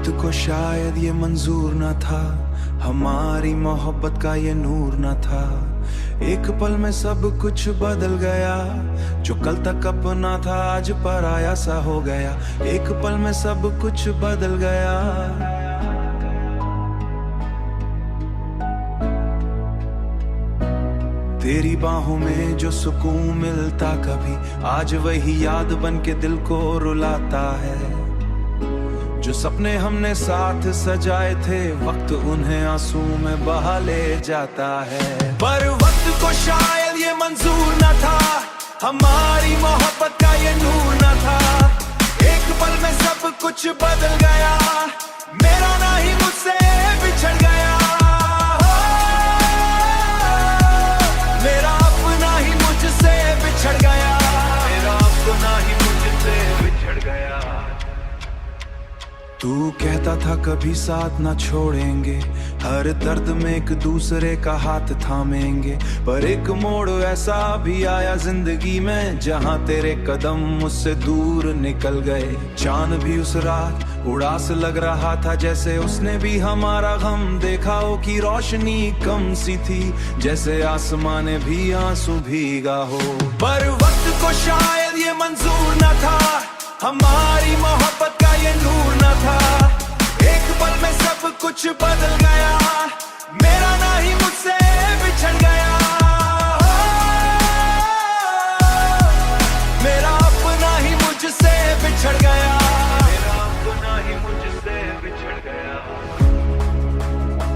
वक्त को शायद ये मंजूर न था, हमारी मोहब्बत का ये नूर न था। एक पल में सब कुछ बदल गया, जो कल तक अपना था आज पराया सा हो गया। एक पल में सब कुछ बदल गया। तेरी बाहों में जो सुकून मिलता कभी, आज वही याद बन के दिल को रुलाता है। जो सपने हमने साथ सजाए थे, वक्त उन्हें आंसू में बहा ले जाता है। पर वक्त को शायद ये मंजूर न था, हमारी मोहब्बत का ये नूर न था। एक पल में सब कुछ बदल गया, मेरा ना ही मुझसे बिछड़ गया। मेरा अपना ही मुझसे बिछड़ गया, मेरा अपना ही मुझसे बिछड़ गया। तू कहता था कभी साथ ना छोड़ेंगे, हर दर्द में एक दूसरे का हाथ थामेंगे। पर एक मोड़ ऐसा भी आया जिंदगी में, जहां तेरे कदम मुझसे दूर निकल गए। चांद भी उस रात उदास लग रहा था, जैसे उसने भी हमारा गम देखा हो कि रोशनी कम सी थी, जैसे आसमान ने भी आंसू भीगा हो। पर वक्त को शायद ये मंजूर न था, हमारी मोहब्बत का ये नूर न था। एक पल में सब कुछ बदल गया, मेरा ना ही मुझसे बिछड़ गया। मेरा अपना ही मुझसे बिछड़ गया, मेरा अपना ही मुझसे बिछड़ गया।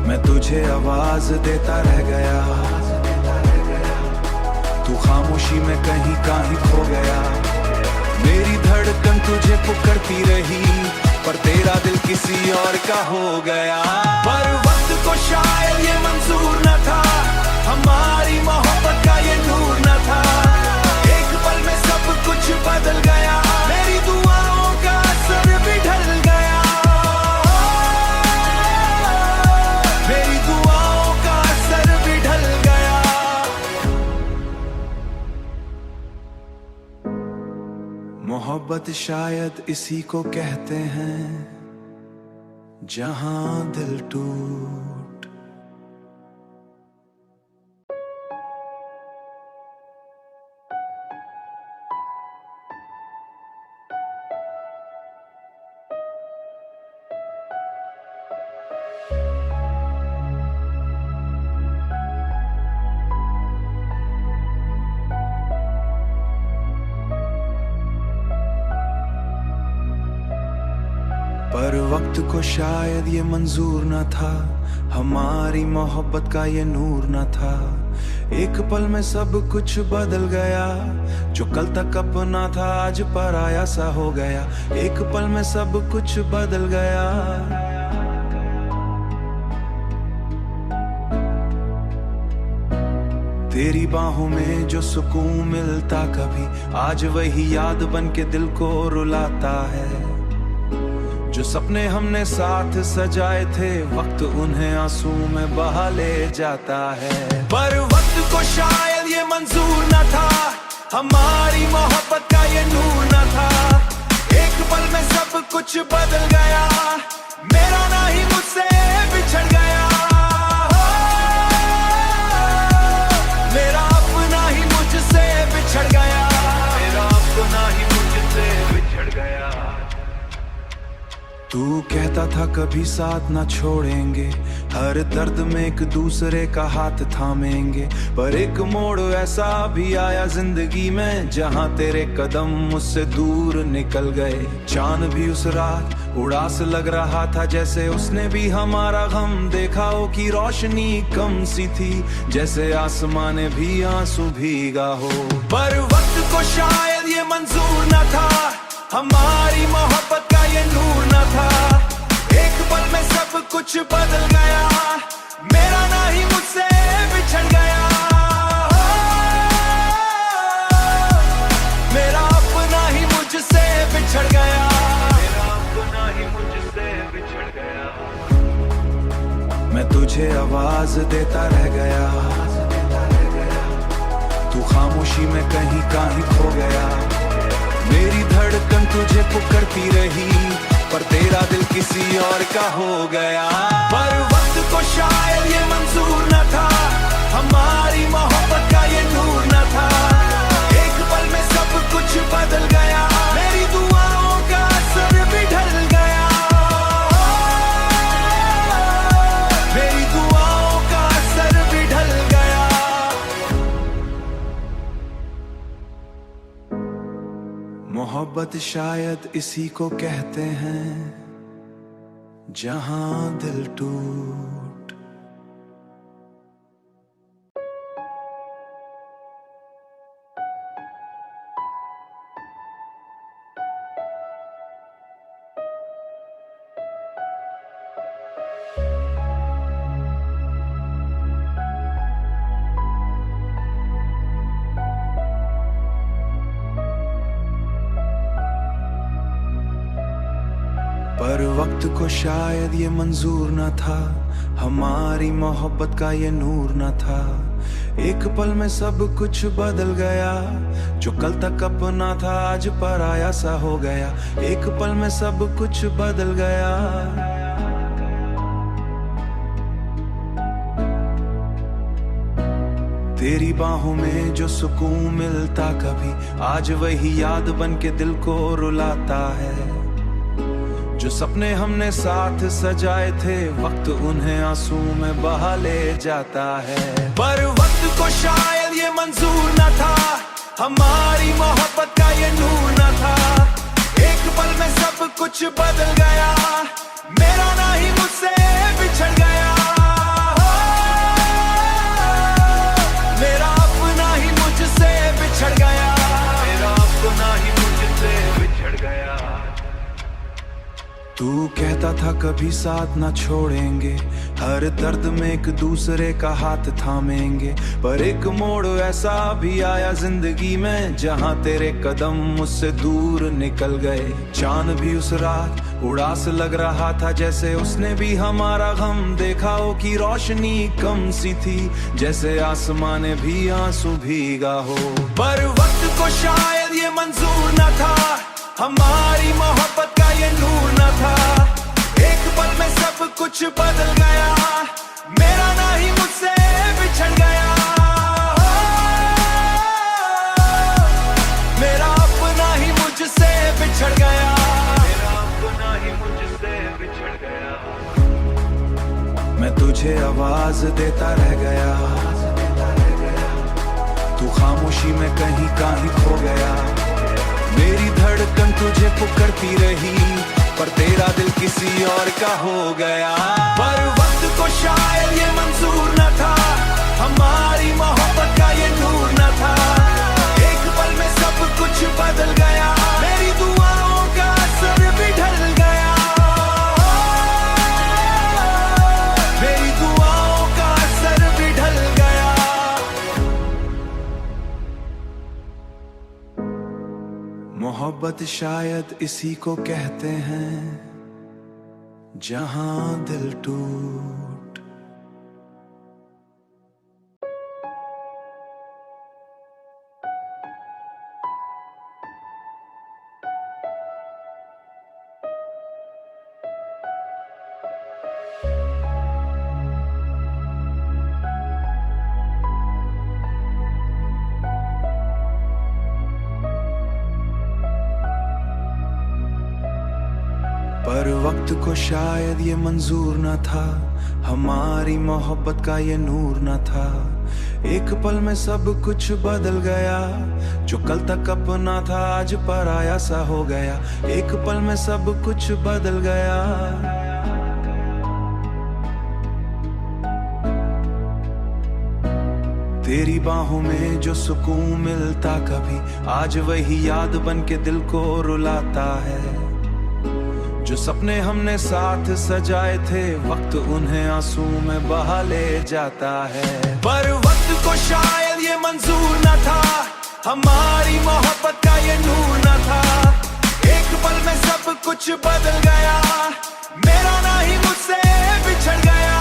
मैं तुझे आवाज देता रह गया, तू खामोशी में कहीं कहीं खो गया। मेरी धड़कन तुझे पुकारती रही, पर तेरा दिल किसी और का हो गया। पर वक्त को शायद ये मंजूर न था, हमारी मोहब्बत का ये नूर न था। एक पल में सब कुछ बदल गया, मेरी दुआओं का असर भी ढल गया। मेरी दुआओं का असर भी ढल गया। मोहब्बत शायद इसी को कहते हैं, जहां दिल टूट पर वक्त को शायद ये मंजूर न था, हमारी मोहब्बत का ये नूर न था। एक पल में सब कुछ बदल गया, जो कल तक अपना था आज पराया सा हो गया। एक पल में सब कुछ बदल गया। तेरी बाहों में जो सुकून मिलता कभी, आज वही याद बन के दिल को रुलाता है। जो सपने हमने साथ सजाए थे, वक्त उन्हें आंसू में बहा ले जाता है। पर वक्त को शायद ये मंजूर न था, हमारी मोहब्बत का ये नूर न था। एक पल में सब कुछ बदल गया, मेरा ना ही मुझसे बिछड़ गया। मेरा अपना ही मुझसे बिछड़ गया, मेरा अपना ही मुझसे बिछड़ गया। तू कहता था कभी साथ ना छोड़ेंगे, हर दर्द में एक दूसरे का हाथ थामेंगे। पर एक मोड़ ऐसा भी आया जिंदगी में, जहां तेरे कदम मुझसे दूर निकल गए। चांद भी उस रात उदास लग रहा था, जैसे उसने भी हमारा गम देखा हो कि रोशनी कम सी थी, जैसे आसमान ने भी आंसू भीगा हो। पर वक्त को शायद ये मंजूर न था, हमारी मोहब्बत का ये नूर न था। एक पल में सब कुछ बदल गया, मेरा ना ही मुझसे बिछड़ गया। मेरा अपना ही मुझसे बिछड़ गया, मेरा अपना ही मुझसे बिछड़ गया। मैं तुझे आवाज देता रह गया, तू खामोशी में कहीं कहीं खो गया। मेरी धड़कन तुझे पुकारती रही, पर तेरा दिल किसी और का हो गया। पर वक्त को शायद ये मंजूर न था, हमारी मोहब्बत का ये नूर न था। एक पल में सब कुछ बदल गया, मेरी दुआओं का असर भी ढल गया। मेरी दुआओं का असर भी ढल गया। मोहब्बत शायद इसी को कहते हैं जहां दिल टूट। पर वक्त को शायद ये मंजूर न था, हमारी मोहब्बत का ये नूर न था। एक पल में सब कुछ बदल गया, जो कल तक अपना था आज पराया सा हो गया। एक पल में सब कुछ बदल गया। तेरी बाहों में जो सुकून मिलता कभी, आज वही याद बन के दिल को रुलाता है। जो सपने हमने साथ सजाए थे, वक्त उन्हें आंसू में बहा ले जाता है। पर वक्त को शायद ये मंजूर न था, हमारी मोहब्बत का ये नूर न था। एक पल में सब कुछ बदल गया, मेरा ना ही मुझसे बिछड़ गया। मेरा अपना ही मुझसे बिछड़ गया, मेरा अपना ही मुझसे बिछड़ गया। तू कहता था कभी साथ ना छोड़ेंगे, हर दर्द में एक दूसरे का हाथ थामेंगे। पर एक मोड़ ऐसा भी आया जिंदगी में, जहां तेरे कदम मुझसे दूर निकल गए। चांद भी उस रात उड़ास लग रहा था, जैसे उसने भी हमारा गम देखा हो। कि रोशनी कम सी थी, जैसे आसमान में भी आंसू भीगा हो। पर वक्त को शायद ये मंजूर न था, हमारी मोहब्बत का ये नूर न था। एक पल में सब कुछ बदल गया, मेरा ना ही मुझसे बिछड़ गया। मेरा अपना ही मुझसे बिछड़ गया, मेरा अपना ही मुझसे बिछड़ गया। मैं तुझे आवाज देता रह गया, तू खामोशी में कहीं कहीं खो गया। मेरी धड़कन तुझे पुकारती रही, पर तेरा दिल किसी और का हो गया। पर वक्त को शायद ये मंजूर न था, हमारी मोहब्बत का ये नूर न था। एक पल में सब कुछ बदल गया, मेरी दुआओं का असर भी ढल गया। मेरी दुआओं का असर भी ढल गया। मोहब्बत शायद इसी को कहते हैं जहां दिल टूट। पर वक्त को शायद ये मंजूर न था, हमारी मोहब्बत का ये नूर न था। एक पल में सब कुछ बदल गया, जो कल तक अपना था आज पराया सा हो गया। एक पल में सब कुछ बदल गया। तेरी बाहों में जो सुकून मिलता कभी, आज वही याद बन के दिल को रुलाता है। जो सपने हमने साथ सजाए थे, वक्त उन्हें आंसू में बहा ले जाता है। पर वक्त को शायद ये मंजूर न था, हमारी मोहब्बत का ये नूर न था। एक पल में सब कुछ बदल गया, मेरा ना ही मुझसे बिछड़ गया।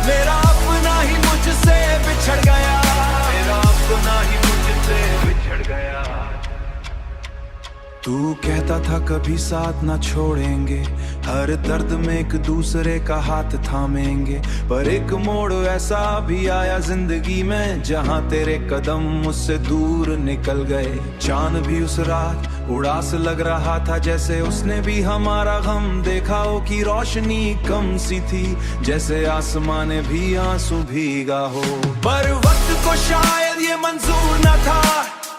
मेरा अपना ही मुझसे बिछड़ गया, मेरा अपना ही मुझसे बिछड़ गया। तू कहता था कभी साथ ना छोड़ेंगे, हर दर्द में एक दूसरे का हाथ थामेंगे। पर एक मोड़ ऐसा भी आया जिंदगी में जहां तेरे कदम मुझसे दूर निकल गए। चांद भी उस रात उड़ास लग रहा था, जैसे उसने भी हमारा गम देखा हो कि रोशनी कम सी थी, जैसे आसमान ने भी आंसू भीगा हो। पर वक्त को शायद ये मंजूर न था,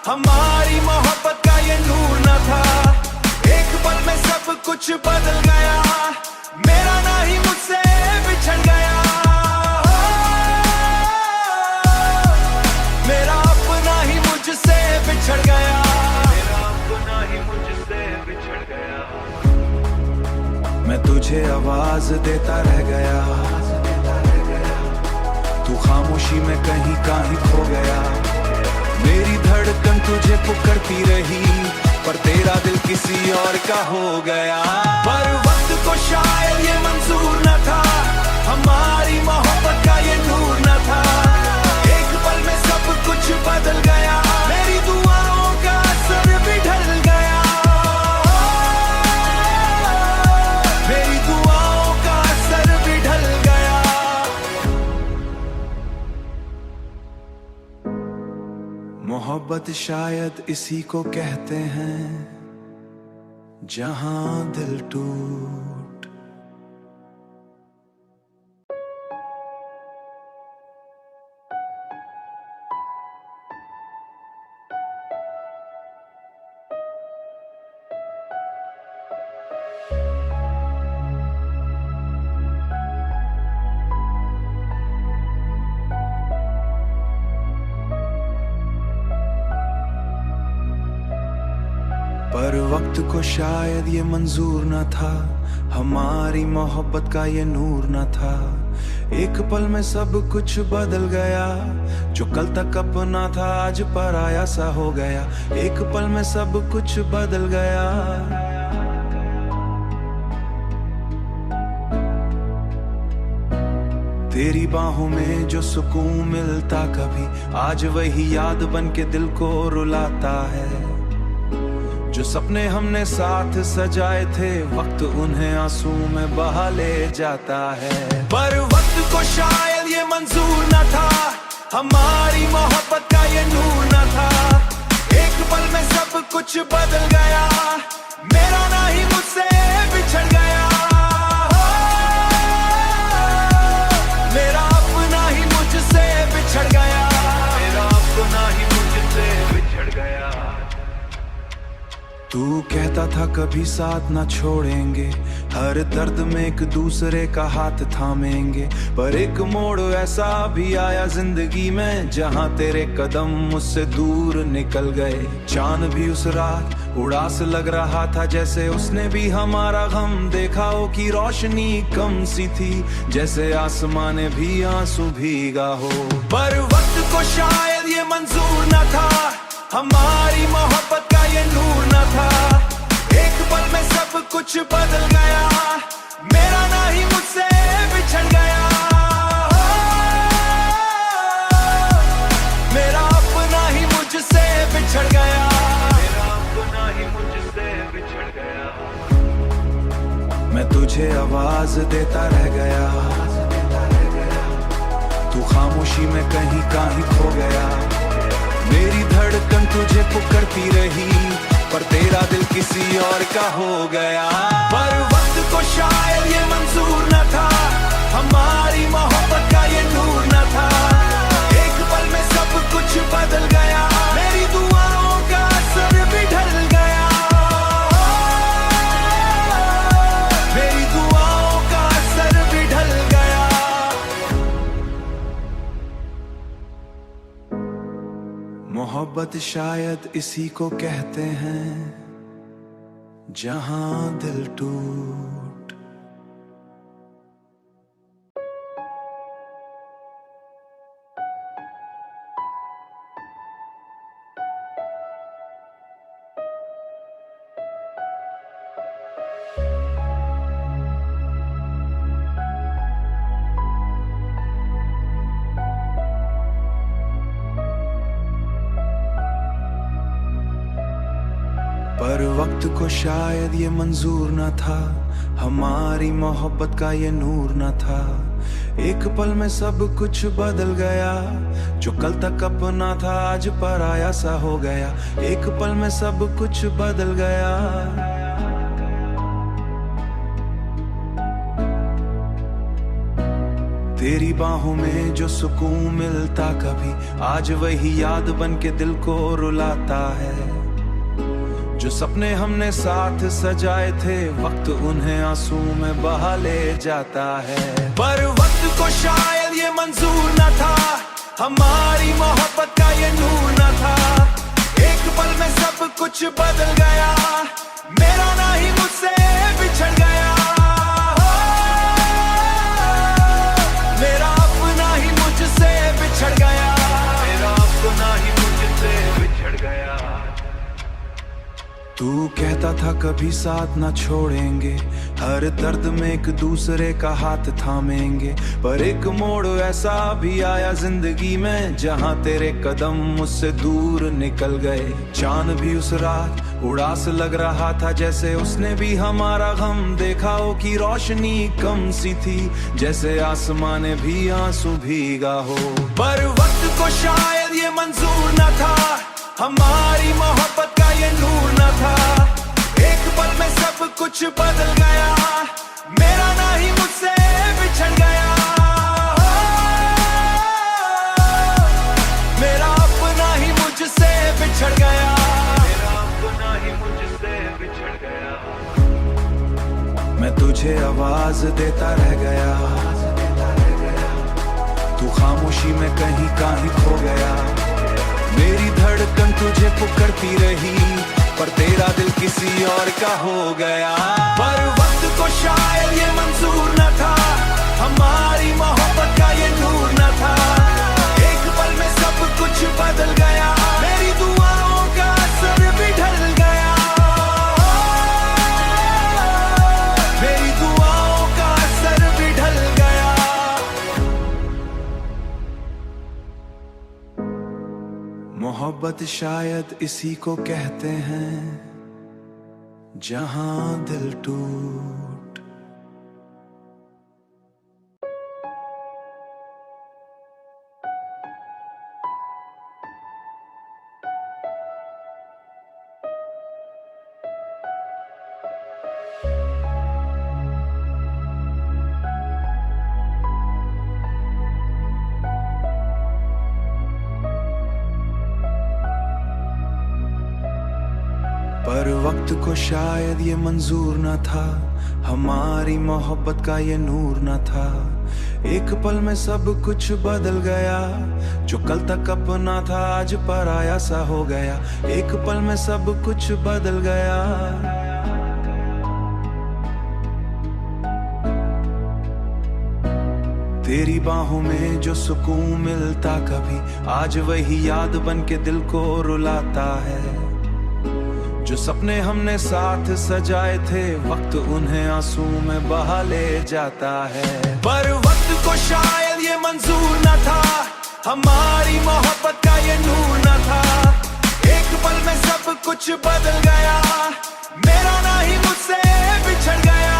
हमारी मोहब्बत का ये नूर न था। एक पल में सब कुछ बदल गया, मेरा ना ही मुझसे बिछड़ गया। मेरा अपना ही मुझसे बिछड़ गया, मेरा अपना ही मुझसे बिछड़ गया। मैं तुझे आवाज देता रह गया, तू खामोशी में कहीं खो गया। मेरी धड़कन तुझे पुकारती रही, पर तेरा दिल किसी और का हो गया। पर वक्त को शायद ये मंजूर न था, हमारी मोहब्बत का ये नूर न था। एक पल में सब कुछ बदल गया, मेरी दुआओं का असर भी ढल गया। मेरी दुआओं का असर भी ढल गया। मोहब्बत शायद इसी को कहते हैं, जहां दिल टूट। पर वक्त को शायद ये मंजूर न था, हमारी मोहब्बत का ये नूर न था। एक पल में सब कुछ बदल गया, जो कल तक अपना था आज पराया सा हो गया। एक पल में सब कुछ बदल गया। तेरी बाहों में जो सुकून मिलता कभी, आज वही याद बन के दिल को रुलाता है। जो सपने हमने साथ सजाए थे, वक्त उन्हें आंसू में बहा ले जाता है। पर वक्त को शायद ये मंजूर न था, हमारी मोहब्बत का ये नूर न था। एक पल में सब कुछ बदल गया, मेरा ना ही मुझसे बिछड़ गया। मेरा अपना ही मुझसे बिछड़ गया, मेरा अपना ही मुझसे बिछड़ गया। तू कहता था कभी साथ ना छोड़ेंगे, हर दर्द में एक दूसरे का हाथ थामेंगे। पर एक मोड़ ऐसा भी आया जिंदगी में जहां तेरे कदम मुझसे दूर निकल गए। चांद भी उस रात उड़ास लग रहा था, जैसे उसने भी हमारा गम देखा हो कि रोशनी कम सी थी, जैसे आसमान ने भी आंसू भीगा हो। पर वक्त को शायद ये मंजूर न था, हमारी मोहब्बत का ये नूर न था। एक पल में सब कुछ बदल गया, मेरा ना ही मुझसे बिछड़ गया। मेरा अपना ही मुझसे बिछड़ गया, मेरा अपना ही मुझसे बिछड़ गया। मैं तुझे आवाज देता रह गया, तू खामोशी में कहीं खो गया। मेरी धड़कन तुझे पुकारती रही, पर तेरा दिल किसी और का हो गया। पर वक्त को शायद ये मंजूर न था, हमारी मोहब्बत का ये नूर न था। एक पल में सब कुछ बदल गया, मेरी दुआओं का असर भी ढल गया। मेरी दुआओं का असर भी ढल गया। मोहब्बत शायद इसी को कहते हैं, जहां दिल टूट। पर वक्त को शायद ये मंजूर न था, हमारी मोहब्बत का ये नूर न था। एक पल में सब कुछ बदल गया, जो कल तक अपना था आज पराया सा हो गया। एक पल में सब कुछ बदल गया। तेरी बाहों में जो सुकून मिलता कभी, आज वही याद बन के दिल को रुलाता है। जो सपने हमने साथ सजाए थे, वक्त उन्हें आंसू में बहा ले जाता है। पर वक्त को शायद ये मंजूर न था, हमारी मोहब्बत का ये नूर न था। एक पल में सब कुछ बदल गया, मेरा ना ही मुझसे बिछड़ गया। मेरा अपना ही मुझसे बिछड़ गया, मेरा अपना ही मुझसे बिछड़ गया। तू कहता था कभी साथ ना छोड़ेंगे, हर दर्द में एक दूसरे का हाथ थामेंगे। पर एक मोड़ ऐसा भी आया जिंदगी में, जहां तेरे कदम मुझसे दूर निकल गए। चांद भी उस रात उड़ास लग रहा था, जैसे उसने भी हमारा गम देखा हो। कि रोशनी कम सी थी, जैसे आसमान ने भी आंसू भीगा हो। पर वक्त को शायद ये मंजूर न था, हमारी मोहब्बत का ये नूर न था। एक पल में सब कुछ बदल गया, मेरा ना ही मुझसे बिछड़ गया। मेरा अपना ही मुझसे बिछड़ गया, मेरा अपना ही मुझसे बिछड़ गया। मैं तुझे आवाज देता रह गया, तू खामोशी में कहीं कहीं खो गया। मेरी धड़कन तुझे पुकारती रही, पर तेरा दिल किसी और का हो गया। पर वक्त को शायद ये मंजूर न था, हमारी मोहब्बत का ये नूर न था। एक पल में सब कुछ बदल गया, मेरी दुआओं का असर भी ढल गया। मेरी दुआओं का असर भी ढल गया। मोहब्बत शायद इसी को कहते हैं, जहां दिल टूट। पर वक्त को शायद ये मंजूर न था, हमारी मोहब्बत का ये नूर न था। एक पल में सब कुछ बदल गया, जो कल तक अपना था आज पराया सा हो गया। एक पल में सब कुछ बदल गया। तेरी बाहों में जो सुकून मिलता कभी, आज वही याद बन के दिल को रुलाता है। जो सपने हमने साथ सजाए थे, वक्त उन्हें आंसू में बहा ले जाता है। पर वक्त को शायद ये मंजूर न था, हमारी मोहब्बत का ये नूर न था। एक पल में सब कुछ बदल गया, मेरा ना ही मुझसे बिछड़ गया।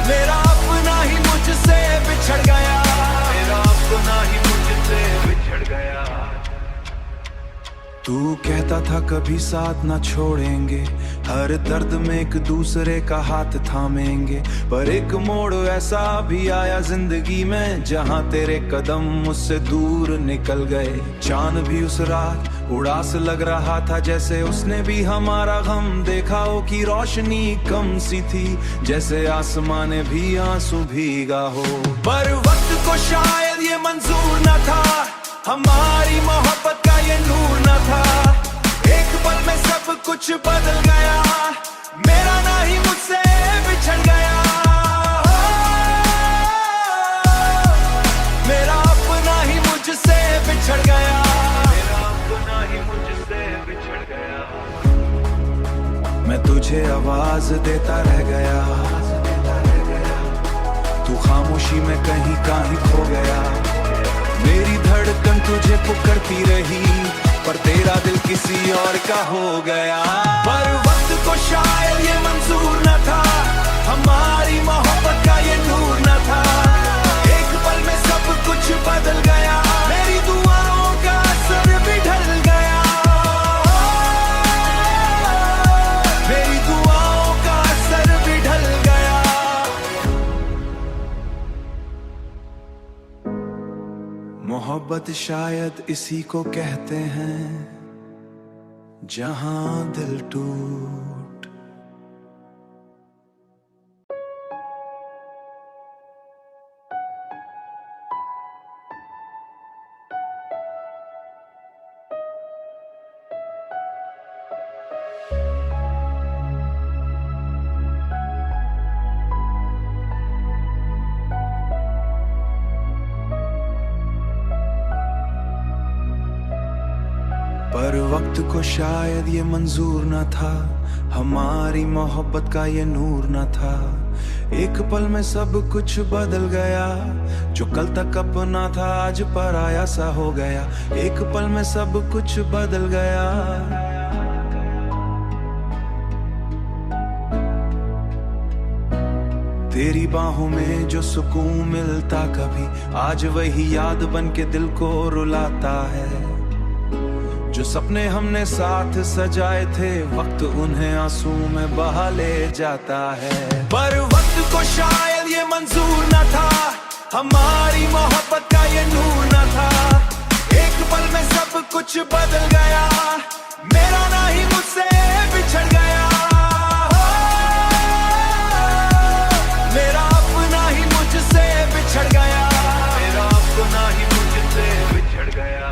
मेरा अपना ही मुझसे बिछड़ गया, मेरा अपना ही मुझसे बिछड़ गया। तू कहता था कभी साथ ना छोड़ेंगे, हर दर्द में एक दूसरे का हाथ थामेंगे। पर एक मोड़ ऐसा भी आया जिंदगी में, जहां तेरे कदम मुझसे दूर निकल गए। चांद भी उस रात उड़ास लग रहा था, जैसे उसने भी हमारा गम देखा हो। कि रोशनी कम सी थी, जैसे आसमान ने भी आंसू भीगा हो। पर वक्त को शायद ये मंजूर न था, हमारी मोहब्बत का ये नूर न था। एक पल में सब कुछ बदल गया, मेरा ना ही मुझसे बिछड़ गया। मेरा अपना ही मुझसे बिछड़ गया, मेरा अपना ही मुझसे बिछड़ गया। मैं तुझे आवाज देता रह गया, तू खामोशी में कहीं कहीं खो गया। मेरी धड़कन तुझे पुकारती रही, पर तेरा दिल किसी और का हो गया। पर वक्त को शायद ये मंजूर न था, हमारी मोहब्बत का ये नूर न था। एक पल में सब कुछ बदल गया, मेरी दुआओं का असर भी ढल गया। मेरी दुआओं का असर भी ढल गया। मोहब्बत शायद इसी को कहते हैं जहां दिल टूट। पर वक्त को शायद ये मंजूर न था, हमारी मोहब्बत का ये नूर न था। एक पल में सब कुछ बदल गया, जो कल तक अपना था आज पराया सा हो गया। एक पल में सब कुछ बदल गया। तेरी बाहों में जो सुकून मिलता कभी, आज वही याद बन के दिल को रुलाता है। जो सपने हमने साथ सजाए थे, वक्त उन्हें आंसू में बहा ले जाता है। पर वक्त को शायद ये मंजूर न था, हमारी मोहब्बत का ये नूर न था। एक पल में सब कुछ बदल गया, मेरा ना ही मुझसे बिछड़ गया। मेरा अपना ही मुझसे बिछड़ गया, मेरा अपना ही मुझसे बिछड़ गया।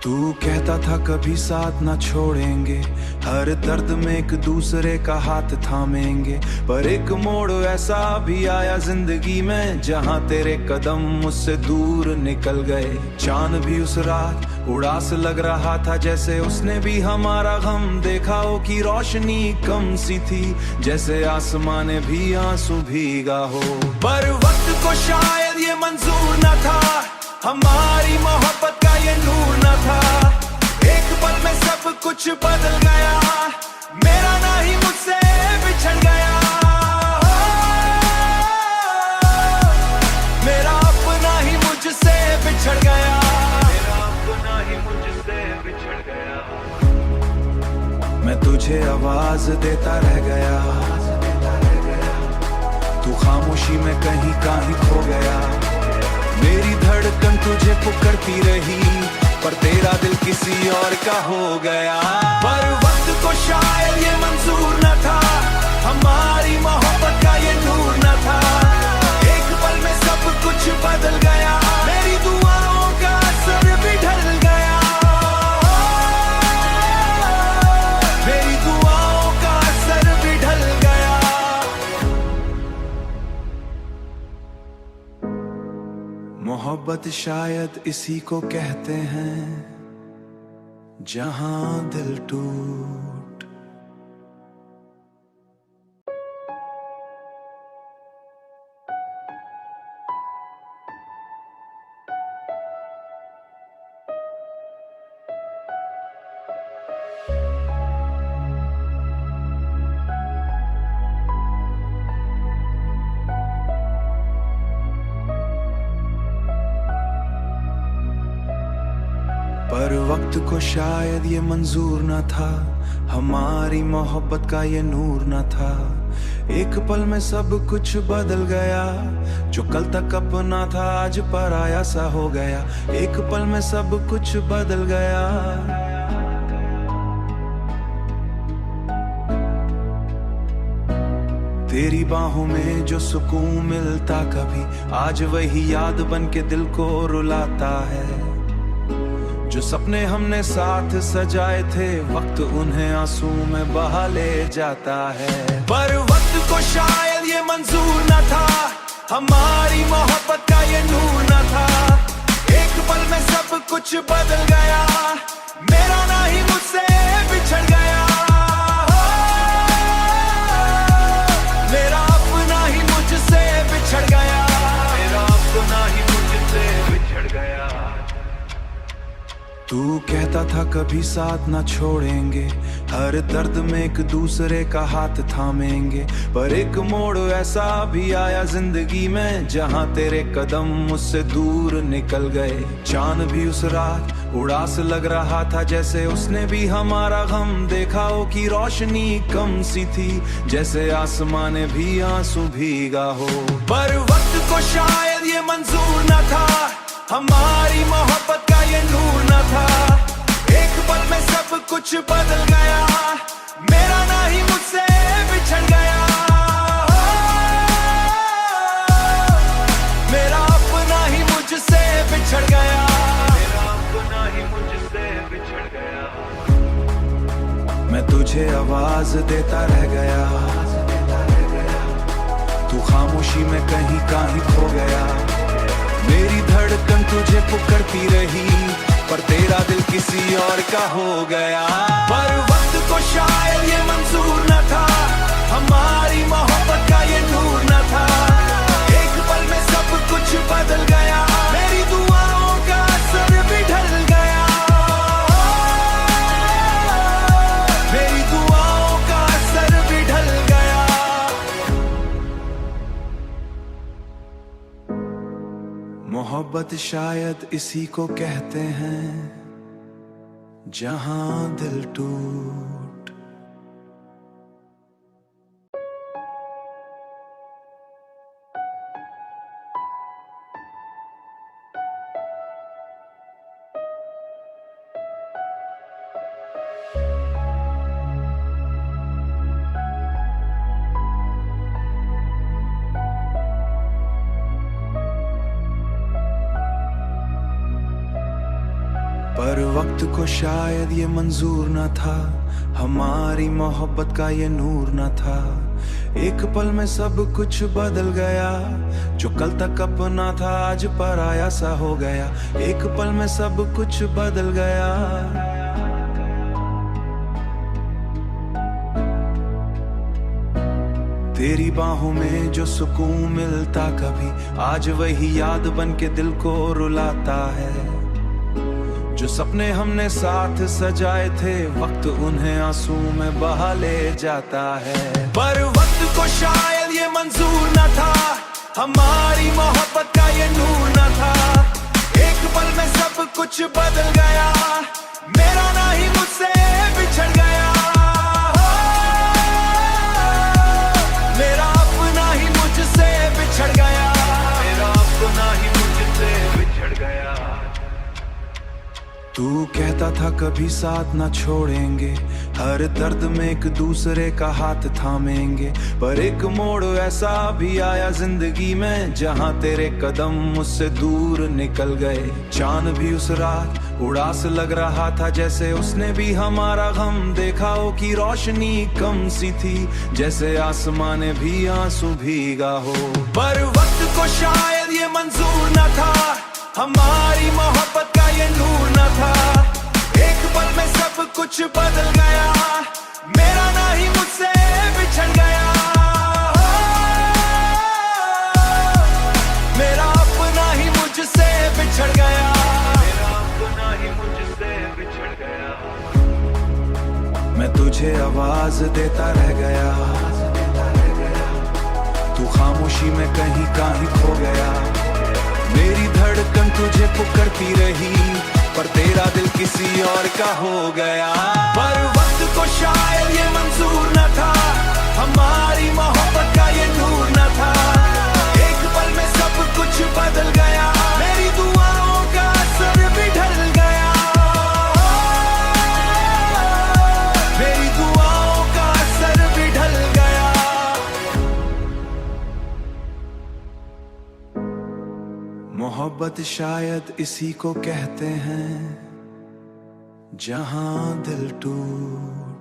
तू कहता था कभी साथ ना छोड़ेंगे, हर दर्द में एक दूसरे का हाथ थामेंगे। पर एक मोड़ ऐसा भी आया जिंदगी में, जहां तेरे कदम मुझसे दूर निकल गए। चांद भी उस रात उदास लग रहा था, जैसे उसने भी हमारा गम देखा हो। कि रोशनी कम सी थी, जैसे आसमान में भी आंसू भीगा हो। पर वक्त को शायद ये मंजूर न था, हमारी मोहब्बत का ये नूर न था। एक पल में सब कुछ बदल गया, मेरा ना ही मुझसे बिछड़ गया। मेरा अपना ही मुझसे बिछड़ गया, मेरा अपना ही मुझसे बिछड़ गया। मैं तुझे आवाज देता रह गया, तू खामोशी में कहीं कहीं खो गया। मेरी धड़कन तुझे पुकारती रही, पर तेरा दिल किसी और का हो गया। पर वक्त को शायद ये मंजूर न था, हमारी मोहब्बत का ये नूर न था। एक पल में सब कुछ बदल गया, मेरी दुआओं का असर भी ढल गया। मेरी दुआओं का असर भी ढल गया। मोहब्बत शायद इसी को कहते हैं जहां दिल टूट। पर वक्त को शायद ये मंजूर न था, हमारी मोहब्बत का ये नूर न था। एक पल में सब कुछ बदल गया, जो कल तक अपना था आज पराया सा हो गया। एक पल में सब कुछ बदल गया। तेरी बाहों में जो सुकून मिलता कभी, आज वही याद बन के दिल को रुलाता है। जो सपने हमने साथ सजाए थे, वक्त उन्हें आंसू में बहा ले जाता है। पर वक्त को शायद ये मंजूर न था, हमारी मोहब्बत का ये नूर न था। एक पल में सब कुछ बदल गया, मेरा ना ही मुझसे बिछड़ गया। मेरा अपना ही मुझसे बिछड़ गया, मेरा अपना ही मुझसे बिछड़ गया। तू कहता था कभी साथ ना छोड़ेंगे, हर दर्द में एक दूसरे का हाथ थामेंगे। पर एक मोड़ ऐसा भी आया जिंदगी में, जहां तेरे कदम मुझसे दूर निकल गए। चांद भी उस रात उड़ास लग रहा था, जैसे उसने भी हमारा गम देखा हो। कि रोशनी कम सी थी, जैसे आसमान ने भी आंसू भीगा हो। पर वक्त को शायद ये मंजूर न था, हमारी मोहब्बत का ये नूर न था। एक पल में सब कुछ बदल गया, मेरा ना ही मुझसे बिछड़ गया। मेरा अपना ही मुझसे बिछड़ गया, मेरा अपना ही मुझसे बिछड़ गया। मैं तुझे आवाज देता रह गया, तू खामोशी में कहीं कहीं खो गया। मेरी धड़कन तुझे पुकारती रही, पर तेरा दिल किसी और का हो गया। पर वक्त को शायद ये मंजूर न था, हमारी मोहब्बत का ये नूर न था। एक पल में सब कुछ बदल गया, मेरी दुआओं का असर भी ढल गया। मेरी दुआओं का असर भी ढल गया। मोहब्बत शायद इसी को कहते हैं, जहां दिल टूट। पर वक्त को शायद ये मंजूर न था, हमारी मोहब्बत का ये नूर न था। एक पल में सब कुछ बदल गया, जो कल तक अपना था आज पराया सा हो गया। एक पल में सब कुछ बदल गया। तेरी बाहों में जो सुकून मिलता कभी, आज वही याद बन के दिल को रुलाता है। जो सपने हमने साथ सजाए थे, वक्त उन्हें आंसू में बहा ले जाता है। पर वक्त को शायद ये मंजूर न था, हमारी मोहब्बत का ये नूर न था। एक पल में सब कुछ बदल गया, मेरा ना ही मुझसे बिछड़ गया। मेरा अपना ही मुझसे बिछड़ गया, मेरा अपना ही मुझसे बिछड़ गया। तू कहता था कभी साथ ना छोड़ेंगे, हर दर्द में एक दूसरे का हाथ थामेंगे। पर एक मोड़ ऐसा भी आया जिंदगी में, जहां तेरे कदम मुझसे दूर निकल गए। चांद भी उस रात उड़ास लग रहा था, जैसे उसने भी हमारा गम देखा हो। कि रोशनी कम सी थी, जैसे आसमान ने भी आंसू भीगा हो। पर वक्त को शायद ये मंजूर न था, हमारी मोहब्बत का ये नूर न था। एक पल में सब कुछ बदल गया, मेरा ना ही मुझसे बिछड़ गया। मेरा अपना ही मुझसे बिछड़ गया, मेरा अपना ही मुझसे बिछड़ गया। मैं तुझे आवाज देता रह गया, तू खामोशी में कहीं कहीं खो गया। मेरी धड़कन तुझे पुकारती रही, पर तेरा दिल किसी और का हो गया। पर वक्त को शायद ये मंजूर न था, हमारी मोहब्बत का ये नूर न था। एक पल में सब कुछ बदल गया, मेरी दुआओं का असर भी ढल गया। मेरी दुआओं का असर भी ढल गया। मोहब्बत शायद इसी को कहते हैं, जहां दिल टूट।